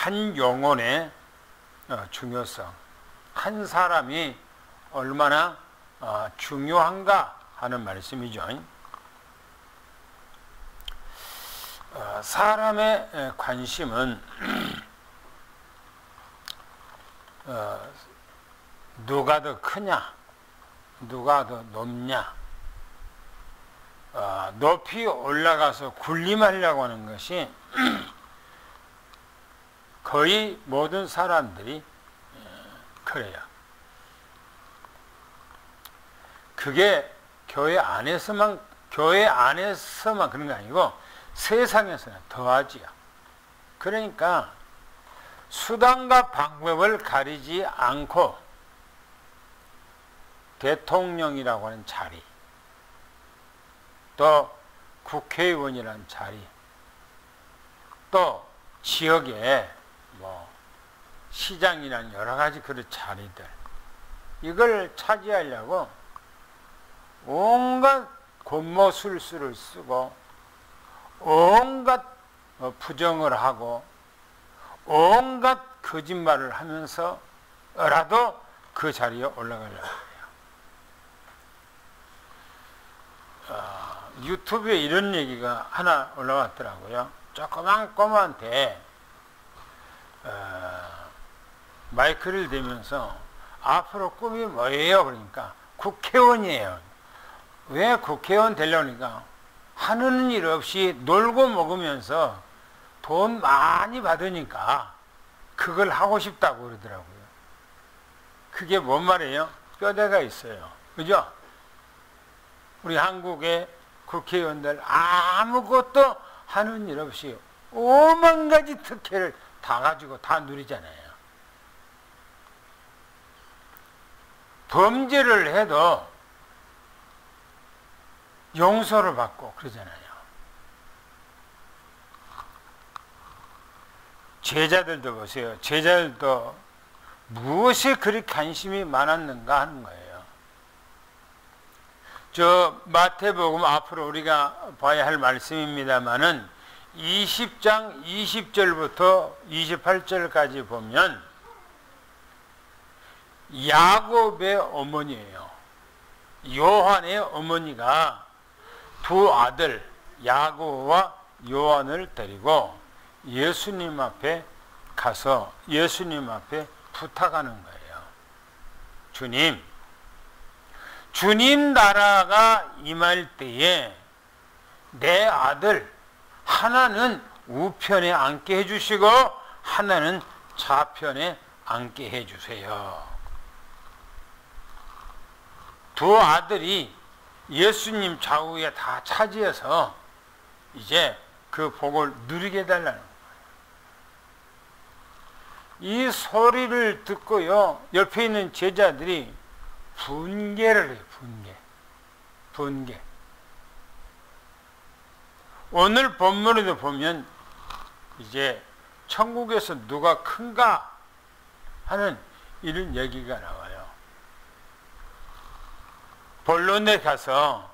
한 영혼의 중요성, 한 사람이 얼마나 중요한가 하는 말씀이죠. 사람의 관심은 누가 더 크냐, 누가 더 높냐, 높이 올라가서 군림하려고 하는 것이 거의 모든 사람들이 그래요. 그게 교회 안에서만 그런 게 아니고 세상에서는 더하지요. 그러니까 수단과 방법을 가리지 않고 대통령이라고 하는 자리, 또 국회의원이라는 자리, 또 지역에 시장이라는 여러 가지 그런 자리들, 이걸 차지하려고 온갖 권모술수를 쓰고 온갖 부정을 하고 온갖 거짓말을 하면서라도 그 자리에 올라가려고 해요. 유튜브에 이런 얘기가 하나 올라왔더라고요. 조그만 꼬마한테 마이크를 대면서 앞으로 꿈이 뭐예요? 그러니까 국회의원이에요. 왜 국회의원 되려니까 하는 일 없이 놀고 먹으면서 돈 많이 받으니까 그걸 하고 싶다고 그러더라고요. 그게 뭔 말이에요? 뼈대가 있어요. 그죠? 우리 한국의 국회의원들 아무것도 하는 일 없이 오만 가지 특혜를 다 가지고 다 누리잖아요. 범죄를 해도 용서를 받고 그러잖아요. 제자들도 보세요. 제자들도 무엇에 그리 관심이 많았는가 하는 거예요. 저 마태복음 앞으로 우리가 봐야 할 말씀입니다마는 20장 20절부터 28절까지 보면 야곱의 어머니예요. 요한의 어머니가 두 아들 야곱과 요한을 데리고 예수님 앞에 가서 예수님 앞에 부탁하는 거예요. 주님 나라가 임할 때에 내 아들 하나는 우편에 앉게 해주시고 하나는 좌편에 앉게 해주세요. 두 아들이 예수님 좌우에 다 차지해서 이제 그 복을 누리게 해달라는 거예요. 이 소리를 듣고요, 옆에 있는 제자들이 분개를 해요. 분개. 오늘 본문에도 보면 이제 천국에서 누가 큰가 하는 이런 얘기가 나와요. 본론에 가서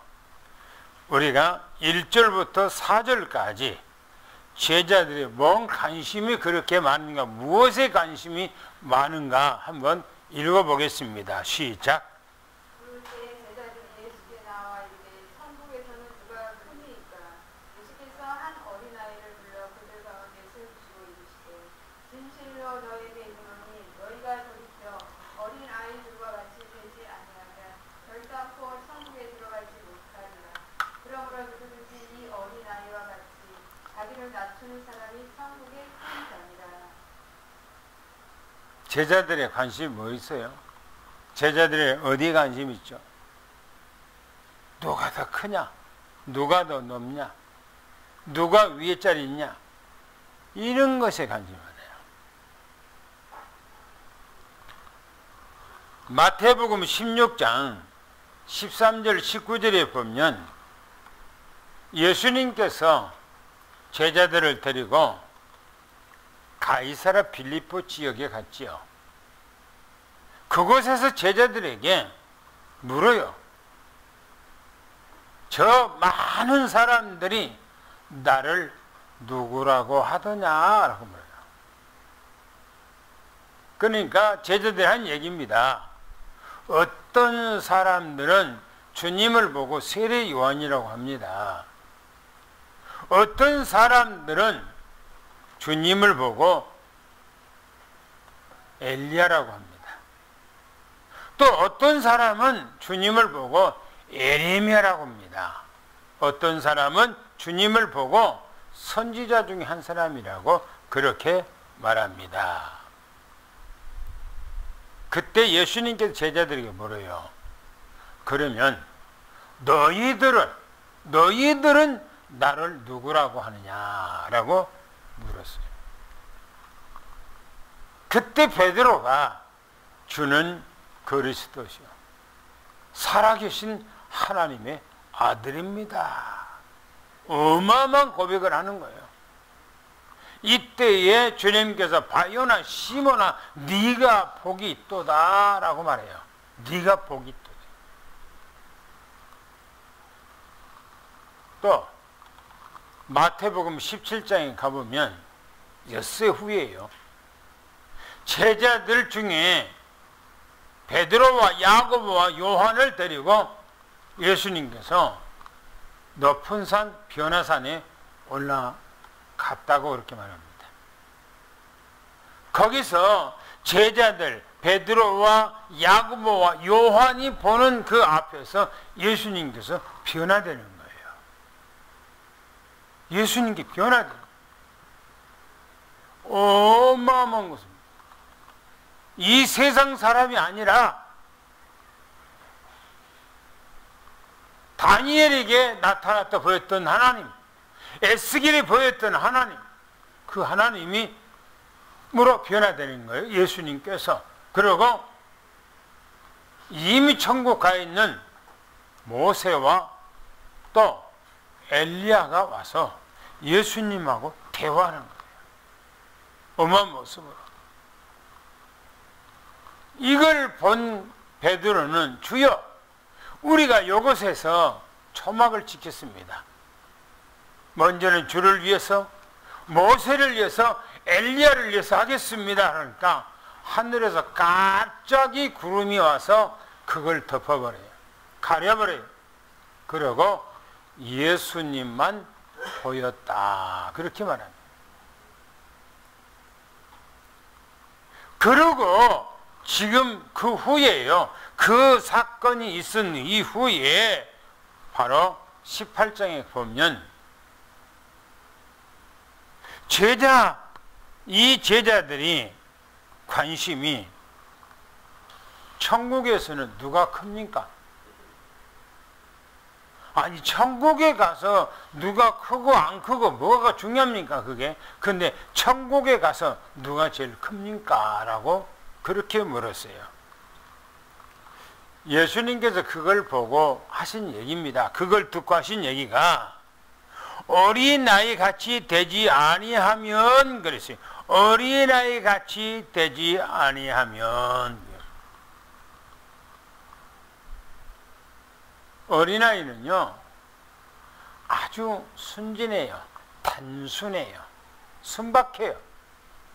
우리가 1절부터 4절까지 제자들의 뭔 관심이 그렇게 많은가, 무엇에 관심이 많은가 한번 읽어보겠습니다. 시작. 그때 제자들이 예수께 나와 이르되 천국에서는 누가 크니이까? 예수께서 한 어린아이를 불러 그들 가운데 세우시고 이르시되 진실로 너희에게 이르노니 너희가 돌이켜 어린아이들과 같이 되지 아니하면 결단코 천국에 들어가지 못하리라. 그러므로 누구든지 이 어린아이와 같이 자기를 낮추는 사람이 천국에 큰 자니라. 제자들의 관심이 뭐 있어요? 제자들의 어디에 관심 있죠? 누가 더 크냐? 누가 더 높냐? 누가 위에 자리 있냐? 이런 것에 관심이 많아요. 마태복음 16장 13절 19절에 보면 예수님께서 제자들을 데리고 가이사라 빌립보 지역에 갔지요. 그곳에서 제자들에게 물어요. 저 많은 사람들이 나를 누구라고 하더냐라고 물어요. 그러니까 제자들이 한 얘기입니다. 어떤 사람들은 주님을 보고 세례 요한이라고 합니다. 어떤 사람들은 주님을 보고 엘리야라고 합니다. 또 어떤 사람은 주님을 보고 에레미야라고 합니다. 어떤 사람은 주님을 보고 선지자 중에 한 사람이라고 그렇게 말합니다. 그때 예수님께서 제자들에게 물어요. 그러면 너희들은 나를 누구라고 하느냐라고 물었어요. 그때 베드로가 주는 그리스도시요 살아계신 하나님의 아들입니다. 어마어마한 고백을 하는 거예요. 이때에 주님께서 바요나 시몬아 네가 복이 있도다 라고 말해요. 네가 복이 있도다. 또 마태복음 17장에 가보면 엿새 후에요. 제자들 중에 베드로와 야고보와 요한을 데리고 예수님께서 높은 산 변화산에 올라갔다고 그렇게 말합니다. 거기서 제자들 베드로와 야고보와 요한이 보는 그 앞에서 예수님께서 변화되는 거예요. 예수님께 변화되는 거예요. 어마어마한 것입니다. 이 세상 사람이 아니라 다니엘에게 나타났다 보였던 하나님, 에스겔이 보였던 하나님, 그 하나님이 으로 변화되는 거예요. 예수님께서. 그리고 이미 천국 가 있는 모세와 또 엘리야가 와서 예수님하고 대화하는 거예요. 어마어마한 모습으로. 이걸 본 베드로는 주여 우리가 이곳에서 초막을 지켰습니다. 먼저는 주를 위해서 모세를 위해서 엘리야를 위해서 하겠습니다. 그러니까 하늘에서 갑자기 구름이 와서 그걸 덮어버려요. 가려버려요. 그러고 예수님만 보였다. 그렇게 말합니다. 그리고 지금 그 후에요. 그 사건이 있은 이후에 바로 18장에 보면 이 제자들이 관심이 천국에서는 누가 큽니까? 아니 천국에 가서 누가 크고 안 크고 뭐가 중요합니까 그게? 근데 천국에 가서 누가 제일 큽니까? 라고 그렇게 물었어요. 예수님께서 그걸 보고 하신 얘기입니다. 그걸 듣고 하신 얘기가 어린아이 같이 되지 아니하면 그랬어요. 어린아이 같이 되지 아니하면 어린아이는요 아주 순진해요. 단순해요. 순박해요.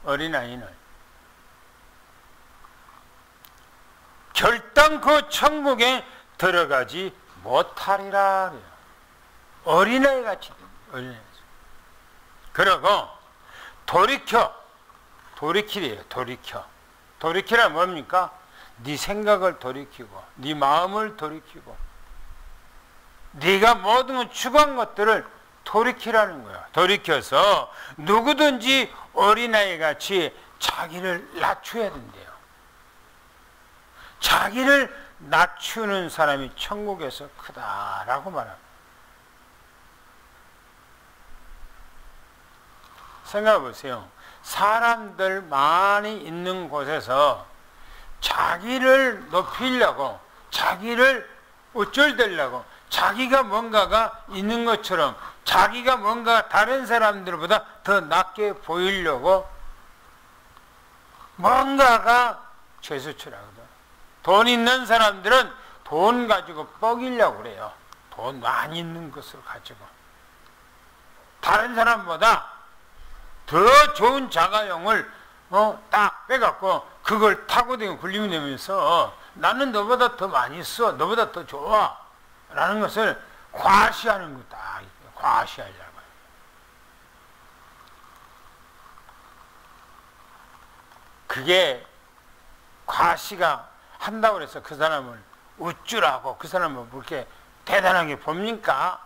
어린아이는 결단코 천국에 들어가지 못하리라. 어린아이 같이 어린아이. 그러고 돌이키래요. 돌이키라 뭡니까? 네 생각을 돌이키고 네 마음을 돌이키고 네가 모든 추구한 것들을 돌이키라는 거야. 돌이켜서 누구든지 어린아이 같이 자기를 낮춰야 된대요. 자기를 낮추는 사람이 천국에서 크다라고 말합니다. 생각해 보세요. 사람들 많이 있는 곳에서 자기를 높이려고, 자기를 어쩔대려고, 자기가 뭔가가 있는 것처럼, 자기가 뭔가 다른 사람들보다 더 낫게 보이려고 뭔가가 최수출하거든. 돈 있는 사람들은 돈 가지고 뻐기려고 그래요. 돈 많이 있는 것을 가지고. 다른 사람보다 더 좋은 자가용을 딱 빼갖고 그걸 타고 다니고 굴림이 되면서 나는 너보다 더 많이 써, 너보다 더 좋아 라는 것을 과시하는 거다. 과시하려고. 그게 과시가 한다고 해서 그 사람을 우쭐하고 그 사람을 그렇게 대단하게 봅니까?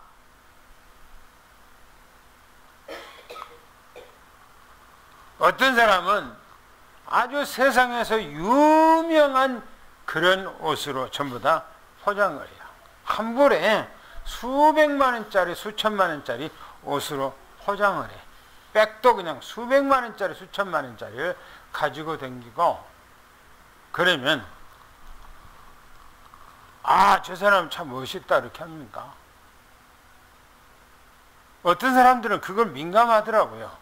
어떤 사람은 아주 세상에서 유명한 그런 옷으로 전부 다 포장을 해요. 한 벌에 수백만 원짜리, 수천만 원짜리 옷으로 포장을 해. 백도 그냥 수백만 원짜리, 수천만 원짜리를 가지고 다니고, 그러면 아, 저 사람 참 멋있다 이렇게 합니까? 어떤 사람들은 그걸 민감하더라고요.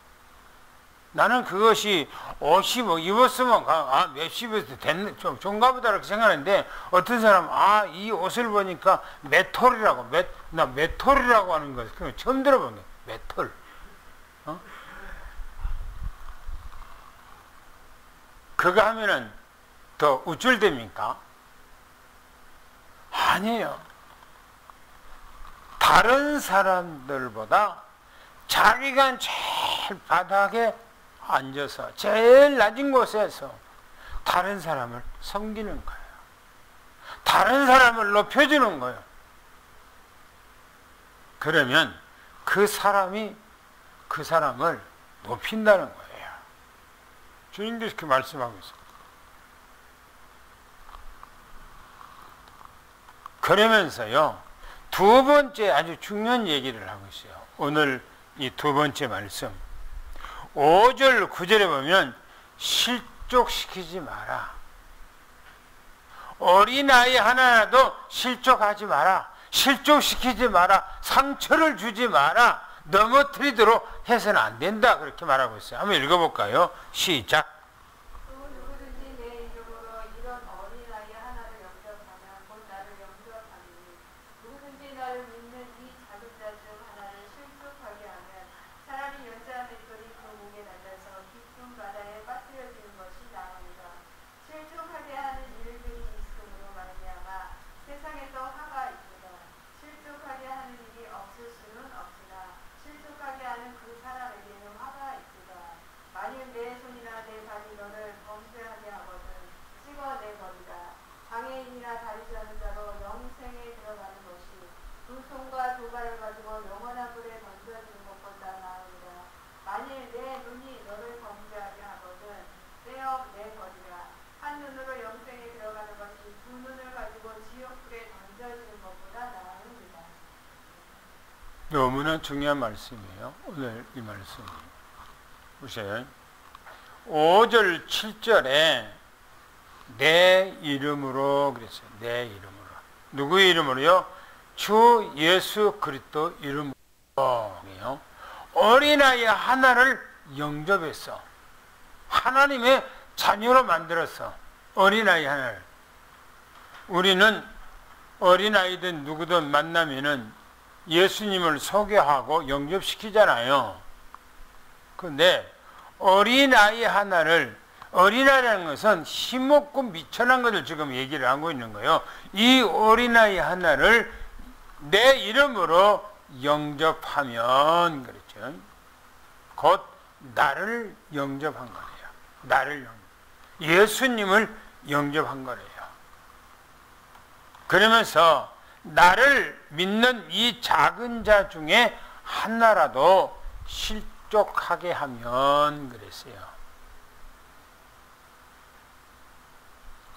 나는 그것이 옷이 뭐 입었으면 몇십에서 됐네, 좀 좋은가 보다 이렇게 생각하는데, 어떤 사람은 이 옷을 보니까 메털이라고, 나 메털이라고 하는 거 그거 처음 들어본 거예요. 메털. 그거 하면은 더 우쭐됩니까? 아니에요. 다른 사람들보다 자기가 제일 바닥에 앉아서 제일 낮은 곳에서 다른 사람을 섬기는 거예요. 다른 사람을 높여주는 거예요. 그러면 그 사람이 그 사람을 높인다는 거예요. 주님께서 그렇게 말씀하고 있습니다. 그러면서요, 두 번째 아주 중요한 얘기를 하고 있어요. 오늘 이 두 번째 말씀 5절 9절에 보면 실족시키지 마라. 어린아이 하나라도 실족하지 마라. 실족시키지 마라. 상처를 주지 마라. 넘어뜨리도록 해서는 안 된다. 그렇게 말하고 있어요. 한번 읽어볼까요? 시작. 누구든지 내 이름으로 이런 어린아이 하나를 영접하면 곧 나를 영접하리니 누구든지 나를 믿는 이 작은 자 중 하나를 실족하게 하면 차라리 연자 맷돌이 그 목에 달려서 깊은 바다에 빠뜨려지는 것이 나으니라. 실족하게 하는 일들이 있음으로 말미암아 세상에 또 화가 있도다. 실족하게 하는 일이 없을 수는 없으나 실족하게 하는 그 사람에게는 화가 있도다. 만일 내 손이나 내 발이 너를 범죄하게 하거든 찍어내버리라. 장애인이나 다리지 않은 자로 영생에 들어가는 것이 두 손과 두 발을 가지고 영원한 불에 던져지는 것보다 나으니라. 만일 내 눈이 너를 범죄하게 하거든 떼어내버리라. 한 눈으로 영생에 들어가는 것이 두 눈을 가지고 지옥불에 던져지는 것보다 나으니라. 너무나 중요한 말씀이에요. 오늘 이 말씀이. 보세요. 5절 7절에 내 이름으로 그랬어요. 내 이름으로. 누구의 이름으로요? 주 예수 그리스도 이름으로. 어린아이 하나를 영접했어. 하나님의 자녀로 만들었어. 어린아이 하나를. 우리는 어린아이든 누구든 만나면은 예수님을 소개하고 영접시키잖아요. 그런데 어린아이 하나를, 어린아이라는 것은 힘없고 미천한 것을 지금 얘기를 하고 있는 거예요. 이 어린아이 하나를 내 이름으로 영접하면, 그렇죠. 곧 나를 영접한 거예요. 나를 예수님을 영접한 거예요. 그러면서 나를 믿는 이 작은 자 중에 하나라도 실족하게 하면 그랬어요.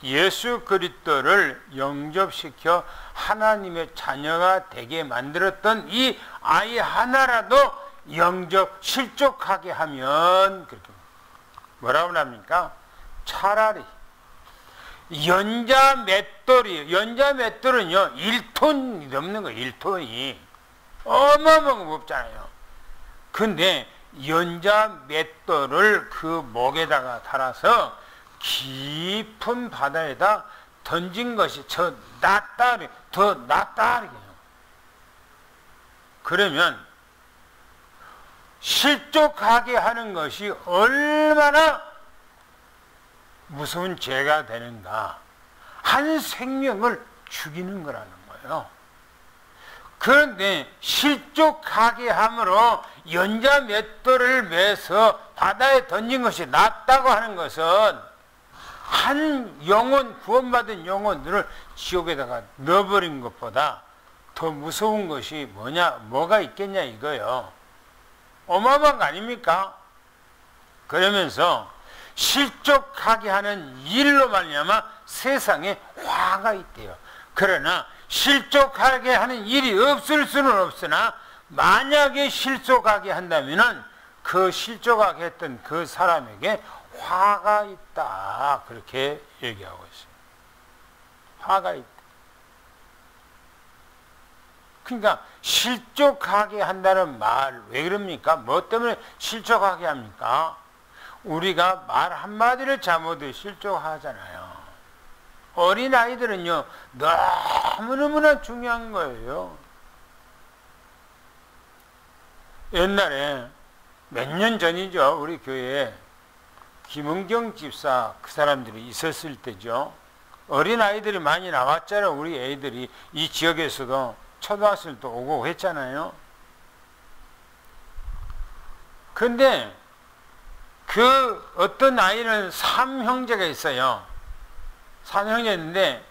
예수 그리스도를 영접시켜 하나님의 자녀가 되게 만들었던 이 아이 하나라도 실족하게 하면 그렇게 뭐라고 합니까? 차라리 연자 맷돌이, 연자 맷돌은요 1톤이 넘는 거예요. 1톤이 어마어마하게 무겁잖아요. 근데 연자 맷돌을 그 목에다가 달아서 깊은 바다에다 던진 것이 더 낫다, 더 낫다. 그러면 실족하게 하는 것이 얼마나 무서운 죄가 되는가? 한 생명을 죽이는 거라는 거예요. 그런데 실족하게 함으로 연자 맷돌을 매서 바다에 던진 것이 낫다고 하는 것은 한 영혼, 구원받은 영혼들을 지옥에다가 넣어버린 것보다 더 무서운 것이 뭐가 있겠냐 이거요. 어마어마한 거 아닙니까? 그러면서 실족하게 하는 일로 말미암아 세상에 화가 있대요. 그러나 실족하게 하는 일이 없을 수는 없으나 만약에 실족하게 한다면은 그 실족하게 했던 그 사람에게 화가 있다. 그렇게 얘기하고 있어요. 화가 있다. 그러니까 실족하게 한다는 말 왜 그럽니까? 뭐 때문에 실족하게 합니까? 우리가 말 한마디를 잘못해 실족하잖아요. 어린아이들은요 너무너무나 중요한 거예요. 옛날에 몇 년 전이죠. 우리 교회에 김은경 집사 그 사람들이 있었을 때죠. 어린아이들이 많이 나왔잖아요. 우리 애들이 이 지역에서도 초등학생도 오고 했잖아요. 근데 그 어떤 아이는 3형제가 있어요. 3형제인데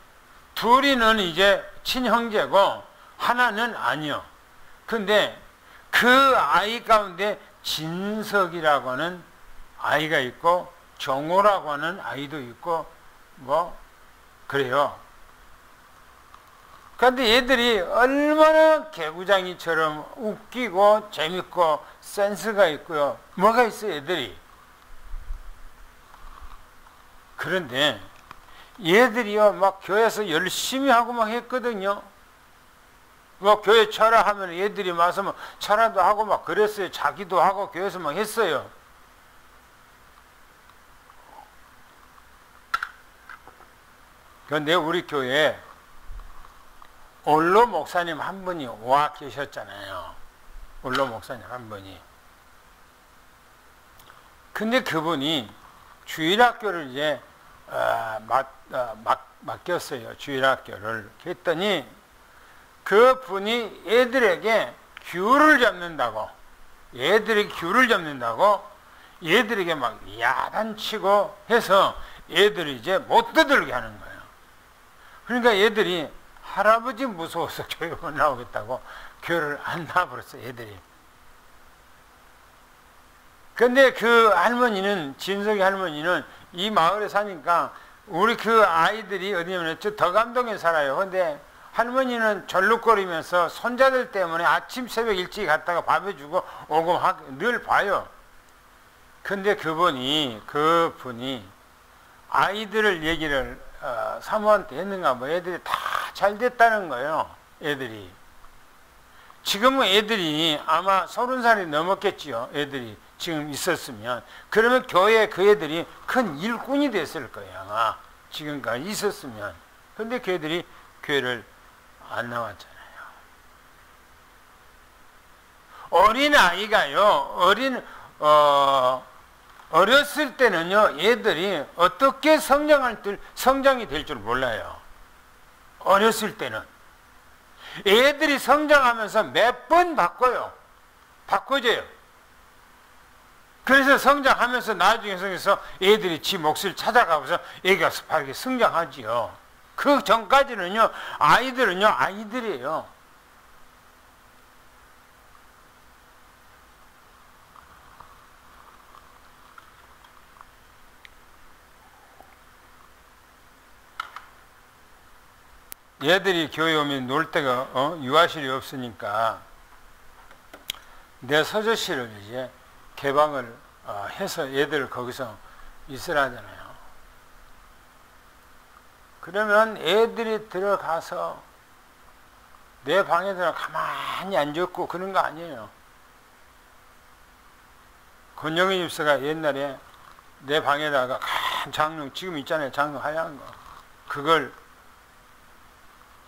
둘이는 이제 친형제고 하나는 아니요. 근데 그 아이 가운데 진석이라고 하는 아이가 있고 정호라고 하는 아이도 있고 뭐 그래요. 그런데 얘들이 얼마나 개구장이처럼 웃기고 재밌고 센스가 있고요. 뭐가 있어요, 얘들이. 그런데 얘들이요, 막 교회에서 열심히 하고 막 했거든요. 뭐 교회 철야 하면 얘들이 와서 막 철야도 하고 막 그랬어요. 자기도 하고 교회에서 막 했어요. 그런데 우리 교회에 올로 목사님 한 분이 와 계셨잖아요. 올로 목사님 한 분이. 근데 그분이 주일학교를 이제 맡겼어요. 주일학교를. 그랬더니 그 분이 애들에게 귤을 잡는다고, 얘들에게 막 야단치고 해서 애들이 이제 못 떠들게 하는 거예요. 그러니까 얘들이 할아버지 무서워서 교회 못 나오겠다고 교회를 안 나와버렸어요, 애들이. 근데 그 할머니는, 진석이 할머니는 이 마을에 사니까 우리 그 아이들이 어디냐면 저 덕암동에 살아요. 근데 할머니는 절룩거리면서 손자들 때문에 아침 새벽 일찍 갔다가 밥 해주고 오고 늘 봐요. 근데 그분이 아이들을 얘기를 사모한테 했는가 뭐 애들이 다 잘 됐다는 거예요. 애들이. 지금은 애들이 아마 30살이 넘었겠지요. 애들이 지금 있었으면. 그러면 교회에 그 애들이 큰 일꾼이 됐을 거예요. 아마 지금까지 있었으면. 근데 그 애들이 교회를 안 나왔잖아요. 어린 아이가요, 어렸을 때는요, 얘들이 어떻게 성장이 될 줄 몰라요. 어렸을 때는. 애들이 성장하면서 몇 번 바꿔져요. 그래서 성장하면서 나중에 애들이 지 몫을 찾아가면서 애가 스파르게 성장하지요. 그 전까지는요, 아이들이에요. 얘들이 교회 오면 놀 데가 유아실이 없으니까 내 서재실을 이제 개방을 해서 애들을 거기서 있으라 하잖아요. 그러면 애들이 들어가서 내 방에 들어 가만히 앉았고 그런 거 아니에요. 권영희 집사가 옛날에 내 방에다가 장롱, 지금 있잖아요. 장롱 하얀 거. 그걸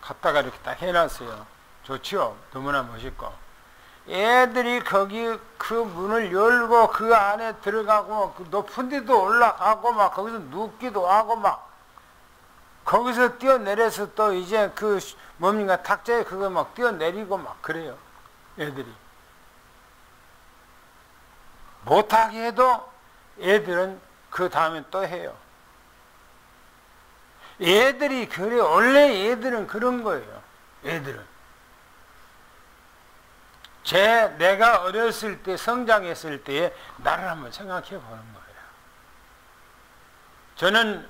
갖다가 이렇게 딱 해놨어요. 좋지요? 너무나 멋있고. 애들이 거기 그 문을 열고 그 안에 들어가고 그 높은 데도 올라가고 막 거기서 눕기도 하고 막 거기서 뛰어내려서 또 이제 그 뭡니까 탁자에 그거 막 뛰어내리고 막 그래요. 애들이 못하게 해도 애들은 그 다음에 또 해요. 애들이 그래. 원래 애들은 그런 거예요. 애들은 내가 어렸을 때 성장했을 때의 나를 한번 생각해 보는 거예요. 저는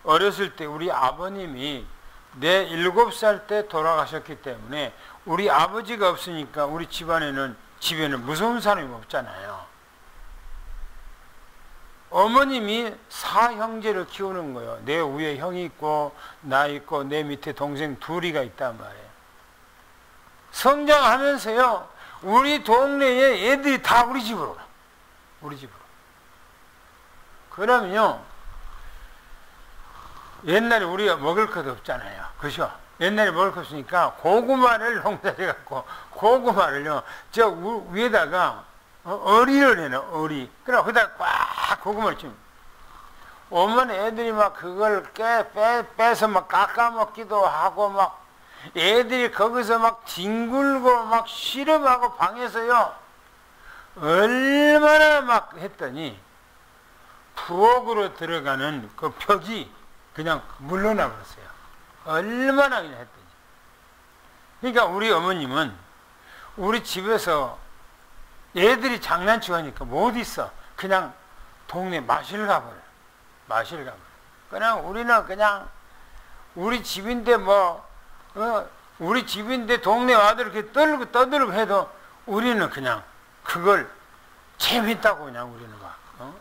어렸을 때 우리 아버님이 내 7살 때 돌아가셨기 때문에 우리 아버지가 없으니까 우리 집에는 무서운 사람이 없잖아요. 어머님이 4형제를 키우는 거예요. 내 위에 형이 있고 나 있고 내 밑에 동생 둘이가 있단 말이에요. 성장하면서요, 우리 동네에 애들이 다 우리 집으로. 그러면요, 옛날에 우리가 먹을 것 없잖아요. 그죠? 옛날에 먹을 것 없으니까 고구마를 농사해갖고 고구마를요, 저 위에다가 어리를 해놔, 어리. 그래, 거기다 꽉 고구마를 좀. 오면 애들이 막 그걸 빼서 막 깎아먹기도 하고 막 애들이 거기서 막 뒹굴고 막 씨름하고 방에서요. 얼마나 막 했더니 부엌으로 들어가는 그 벽이 그냥 물러나 버렸어요. 얼마나 그냥 했더니. 그러니까 우리 어머님은 우리 집에서 애들이 장난치고 하니까 못 있어. 그냥 동네 마실 가버려. 그냥 우리는 그냥 우리 집인데 우리 집인데 동네 와들 이렇게 떠들고 해도 우리는 그냥 그걸 재밌다고 그냥 우리는 막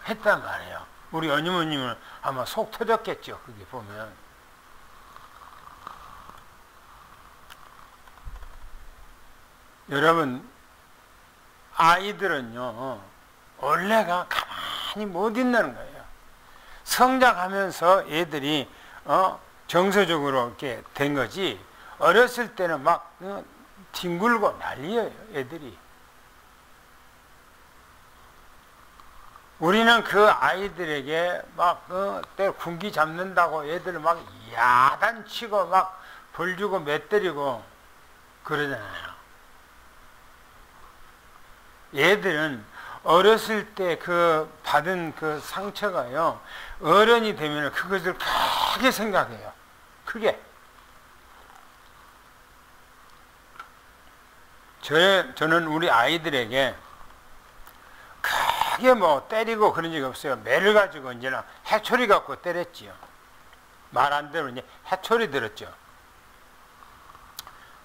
했단 말이에요. 우리 어머님은 아마 속 터졌겠죠. 그게 보면. 여러분, 아이들은요, 원래가 가만히 못 있는 거예요. 성장하면서 애들이 정서적으로 이렇게 된 거지, 어렸을 때는 막 뒹굴고 난리예요, 애들이. 우리는 그 아이들에게 막 군기 잡는다고 애들 막 야단치고 막 벌 주고 몇 때리고 그러잖아요. 얘들은 어렸을 때 그 받은 그 상처가요, 어른이 되면 그것을 크게 생각해요. 크게. 저는 우리 아이들에게 크게 뭐 때리고 그런 적이 없어요. 매를 가지고 이제는 해초리 갖고 때렸지요. 말 안 들으면 이제 해초리 들었죠.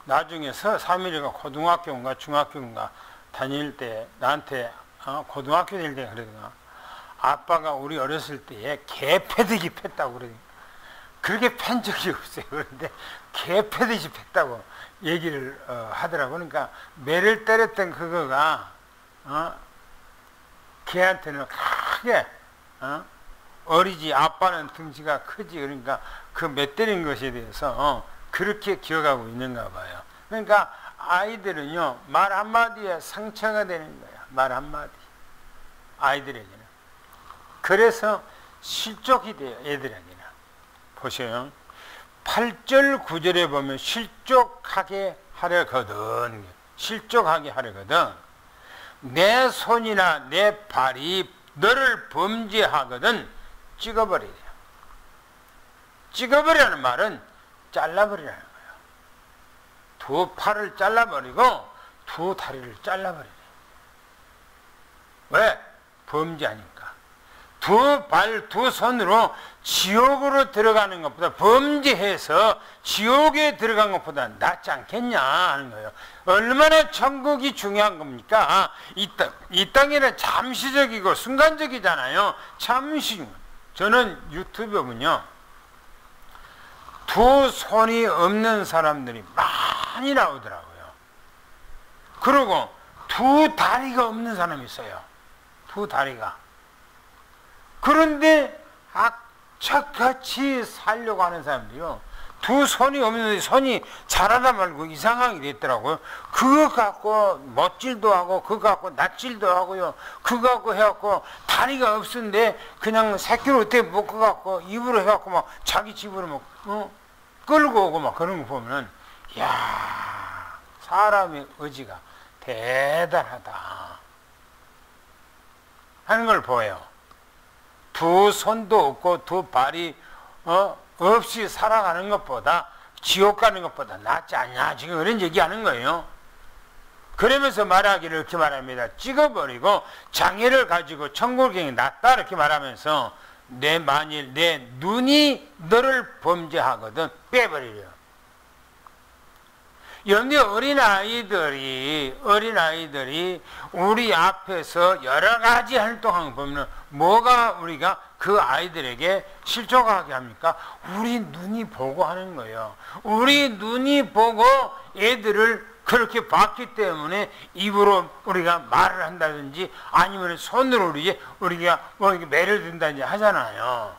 나중에 3일이가 고등학교인가 중학교인가 다닐 때 나한테 고등학교 다닐 때 그러더라. 아빠가 우리 어렸을 때에 개패듯이 팼다고 그러더니 그렇게 팬 적이 없어요. 그런데 개패듯이 팼다고 얘기를 하더라고. 그러니까 매를 때렸던 그거가 걔한테는 크게 어리지, 아빠는 등치가 크지. 그러니까 그 매 때린 것에 대해서 그렇게 기억하고 있는가 봐요. 그러니까 아이들은요, 말 한마디에 상처가 되는 거야. 말 한마디. 아이들에게는. 그래서 실족이 돼요. 애들에게는. 보세요. 8절 9절에 보면 실족하게 하려거든. 실족하게 하려거든. 내 손이나 내 발이 너를 범죄하거든 찍어버리래요. 찍어버리라는 말은 잘라버리라는 거예요. 두 팔을 잘라버리고 두 다리를 잘라버리래. 왜? 범죄하니까. 두 발, 두 손으로 지옥으로 들어가는 것보다, 범죄해서 지옥에 들어간 것보다 낫지 않겠냐 하는 거예요. 얼마나 천국이 중요한 겁니까? 이 땅에는 잠시적이고 순간적이잖아요. 잠시. 저는 유튜브 보면요, 두 손이 없는 사람들이 많이 나오더라고요. 그리고 두 다리가 없는 사람이 있어요. 두 다리가. 그런데 악착같이 살려고 하는 사람들이요, 두 손이 없는데 손이 자라다 말고 이상하게 됐더라고요. 그거 갖고 멋질도 하고 그거 갖고 낯질도 하고요. 그거 갖고 해갖고 다리가 없는데 그냥 새끼를 어떻게 묶어갖고 입으로 해갖고 막 자기 집으로 막 끌고 오고 막 그런 거 보면은 이야, 사람의 의지가 대단하다 하는 걸 보여요. 두 손도 없고 두 발이 없이 살아가는 것보다 지옥 가는 것보다 낫지 않냐, 지금 그런 얘기하는 거예요. 그러면서 말하기를 이렇게 말합니다. 찍어버리고 장애를 가지고 천국행이 낫다 이렇게 말하면서 만일 내 눈이 너를 범죄하거든 빼버리려. 여러분들 어린아이들이 우리 앞에서 여러 가지 활동하는 거 보면 뭐가 우리가 그 아이들에게 실족하게 합니까? 우리 눈이 보고 하는 거예요. 우리 눈이 보고 애들을 그렇게 봤기 때문에 입으로 우리가 말을 한다든지 아니면 손으로 우리가 뭐 매를 든다든지 하잖아요.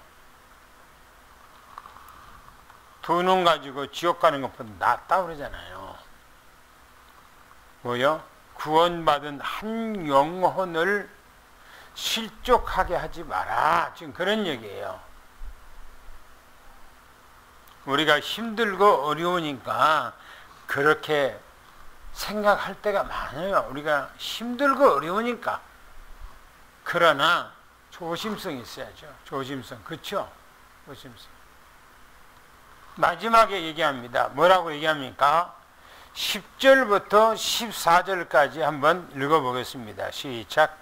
두 눈 가지고 지옥 가는 것보다 낫다 그러잖아요. 뭐요? 구원받은 한 영혼을 실족하게 하지 마라. 지금 그런 얘기예요. 우리가 힘들고 어려우니까 그렇게 생각할 때가 많아요. 우리가 힘들고 어려우니까. 그러나 조심성이 있어야죠. 조심성. 그렇죠? 조심성. 마지막에 얘기합니다. 뭐라고 얘기합니까? 10절부터 14절까지 한번 읽어보겠습니다. 시작.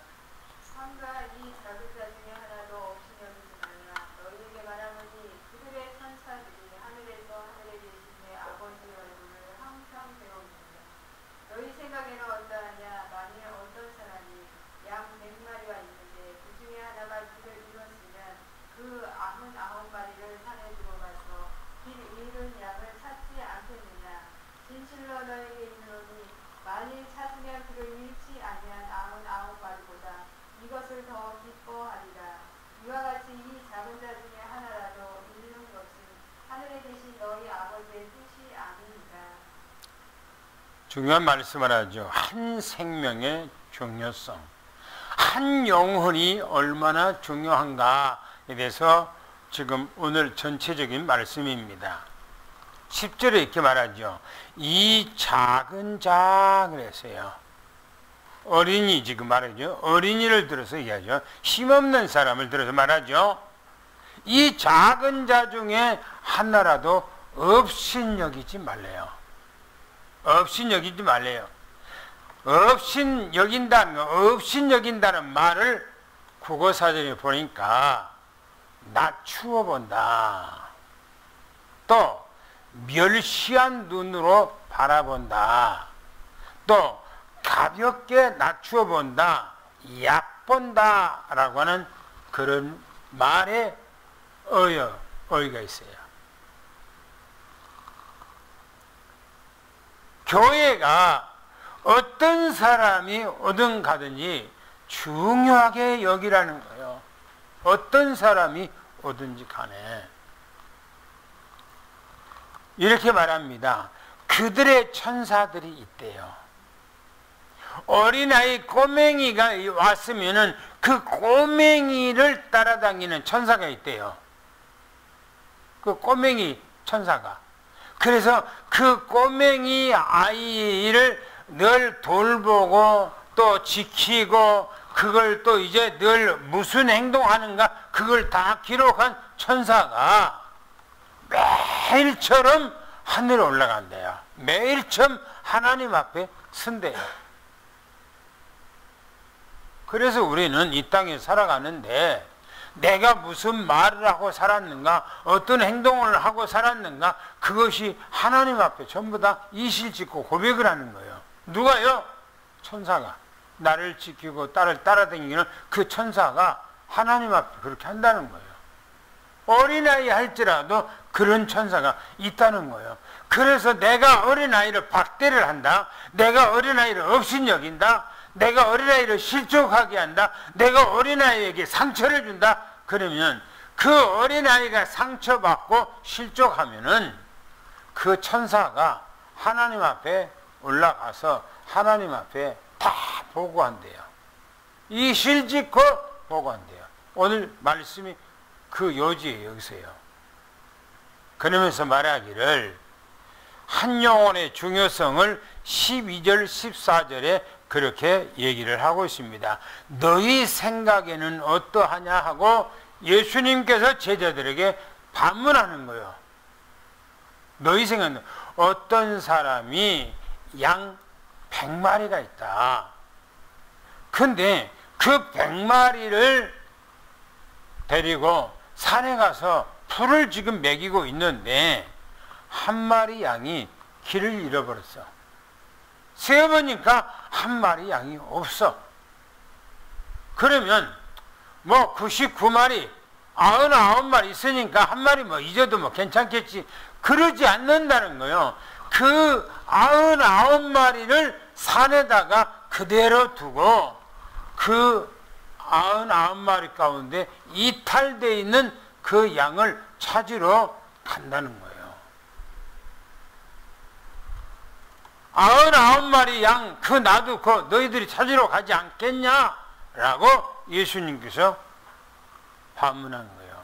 삼가 이 작은 자 중에 하나도 없이 여기지 말라. 너희에게 말하노니 그들의 천사들이 하늘에서 하늘에 계신 내 아버지의 얼굴을 항상 배웁니다. 너희 생각에는 어떠하냐? 만일 어떤 사람이 양 100마리가 있는데 그 중에 하나가 길을 잃었으면 그 99마리를 산에 들어가서 길 잃은 양을 찾지 않겠느냐? 진실로 너에게 이르노니 만일 찾으면 그를 잃지 아니한 99마리보다 이것을 더 기뻐하리라. 이와 같이 이 작은 자 중에 하나라도 잃는 것은 하늘에 계신 너희 아버지의 뜻이 아니니라. 중요한 말씀을 하죠. 한 생명의 중요성, 한 영혼이 얼마나 중요한가에 대해서 지금 오늘 전체적인 말씀입니다. 10절에 이렇게 말하죠. 이 작은 자 그랬어요. 어린이 지금 말하죠. 어린이를 들어서 얘기하죠. 힘없는 사람을 들어서 말하죠. 이 작은 자 중에 하나라도 업신여기지 말래요. 업신여기지 말래요. 업신여긴다는 말을 국어사전에 보니까 낮추어 본다. 또 멸시한 눈으로 바라본다. 또 가볍게 낮추어 본다. 얕본다 라고 하는 그런 말에 어이가 있어요. 교회가 어떤 사람이 오든 가든지 중요하게 여기라는 거예요. 어떤 사람이 오든지 간에. 이렇게 말합니다. 그들의 천사들이 있대요. 어린아이 꼬맹이가 왔으면은 그 꼬맹이를 따라다니는 천사가 있대요. 그 꼬맹이 천사가. 그래서 그 꼬맹이 아이를 늘 돌보고 또 지키고 그걸 또 이제 늘 무슨 행동하는가 그걸 다 기록한 천사가 매일처럼 하늘에 올라간대요. 매일처럼 하나님 앞에 선대요. 그래서 우리는 이 땅에 살아가는데 내가 무슨 말을 하고 살았는가, 어떤 행동을 하고 살았는가, 그것이 하나님 앞에 전부 다 이실직고 고백을 하는 거예요. 누가요? 천사가. 나를 지키고 나를 따라다니는 그 천사가 하나님 앞에 그렇게 한다는 거예요. 어린아이 할지라도 그런 천사가 있다는 거예요. 그래서 내가 어린아이를 박대를 한다. 내가 어린아이를 업신여긴다. 내가 어린아이를 실족하게 한다. 내가 어린아이에게 상처를 준다. 그러면 그 어린아이가 상처받고 실족하면은 그 천사가 하나님 앞에 올라가서 하나님 앞에 다 보고한대요. 이 실직고 보고한대요. 오늘 말씀이 그 요지예요. 여기서요. 그러면서 말하기를 한 영혼의 중요성을 12절 14절에 그렇게 얘기를 하고 있습니다. 너희 생각에는 어떠하냐 하고 예수님께서 제자들에게 반문하는 거예요. 너희 생각은 어떤 사람이 양 100마리가 있다. 근데 그 100마리를 데리고 산에 가서 풀을 지금 먹이고 있는데 한 마리 양이 길을 잃어버렸어. 세어보니까 한 마리 양이 없어. 그러면 뭐 99마리 99마리 있으니까 한 마리 뭐 잊어도 뭐 괜찮겠지. 그러지 않는다는 거예요. 그 99마리를 산에다가 그대로 두고 그 99마리 가운데 이탈되어 있는 그 양을 찾으러 간다는 거예요. 99마리 양 그 놔두고 너희들이 찾으러 가지 않겠냐? 라고 예수님께서 반문한 거예요.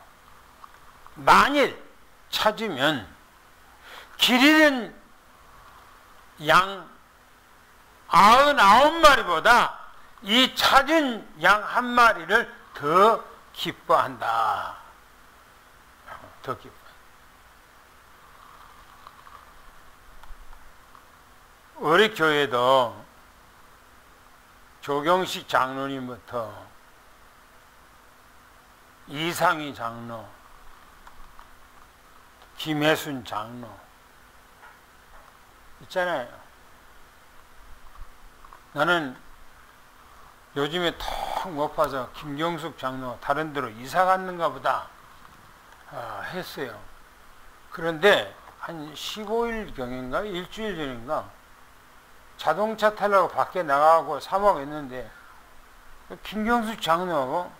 만일 찾으면 길 잃은 양 99마리보다 이 찾은 양 한 마리를 더 기뻐한다. 더 기뻐. 우리 교회도 조경식 장로님부터 이상희 장로, 김혜순 장로 있잖아요. 나는 요즘에 턱 못 봐서 김경숙 장로 다른 데로 이사 갔는가 보다 했어요. 그런데 한 15일경인가 일주일 전인가 자동차 타려고 밖에 나가고 사모하고 있는데 김경숙 장로하고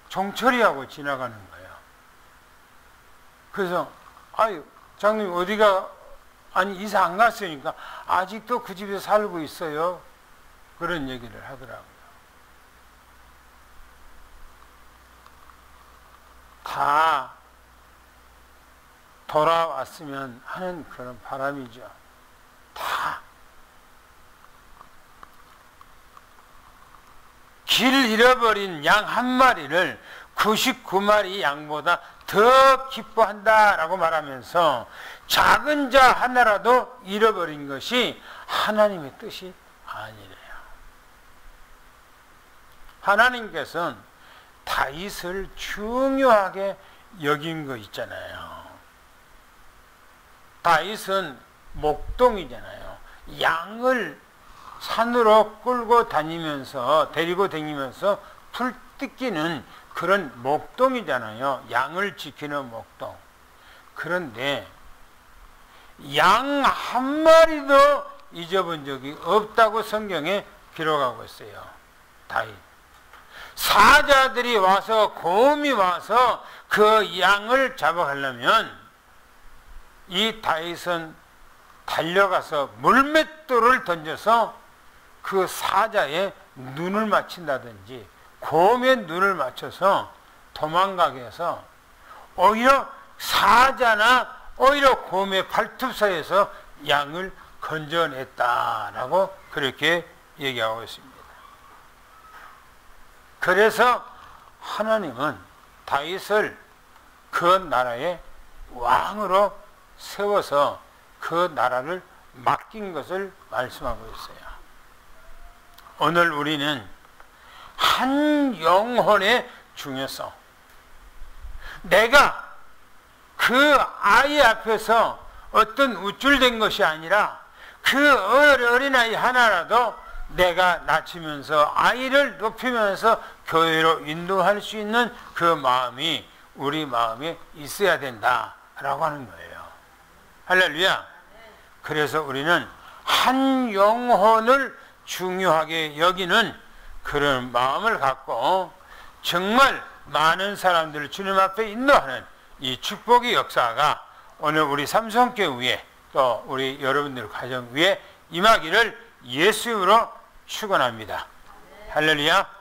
정철이하고 지나가는 거예요. 그래서 아유 장로님 어디가 아니 이사 안 갔으니까 아직도 그 집에 살고 있어요. 그런 얘기를 하더라고요. 다 돌아왔으면 하는 그런 바람이죠. 다 길 잃어버린 양 한 마리를 99마리 양보다 더 기뻐한다라고 말하면서 작은 자 하나라도 잃어버린 것이 하나님의 뜻이 아니래요. 하나님께서는 다윗을 중요하게 여긴 거 있잖아요. 다윗은 목동이잖아요. 양을 산으로 끌고 다니면서 데리고 다니면서 풀 뜯기는 그런 목동이잖아요. 양을 지키는 목동. 그런데 양 한 마리도 잊어본 적이 없다고 성경에 기록하고 있어요. 다윗. 사자들이 와서 곰이 와서 그 양을 잡아가려면 이 다윗은 달려가서 물맷돌을 던져서 그 사자의 눈을 맞춘다든지 곰의 눈을 맞춰서 도망가게 해서 오히려 사자나 오히려 곰의 발톱 사이에서 양을 건져냈다라고 그렇게 얘기하고 있습니다. 그래서 하나님은 다윗을 그 나라의 왕으로 세워서 그 나라를 맡긴 것을 말씀하고 있어요. 오늘 우리는 한 영혼의 중요성, 내가 그 아이 앞에서 어떤 우쭐된 것이 아니라 그 어린아이 하나라도 내가 낳치면서 아이를 높이면서 교회로 인도할 수 있는 그 마음이 우리 마음에 있어야 된다라고 하는 거예요. 할렐루야. 그래서 우리는 한 영혼을 중요하게 여기는 그런 마음을 갖고 정말 많은 사람들을 주님 앞에 인도하는 이 축복의 역사가 오늘 우리 삼성교회 위에 또 우리 여러분들 가정 위에 임하기를 예수 이름으로 축원합니다. 할렐루야.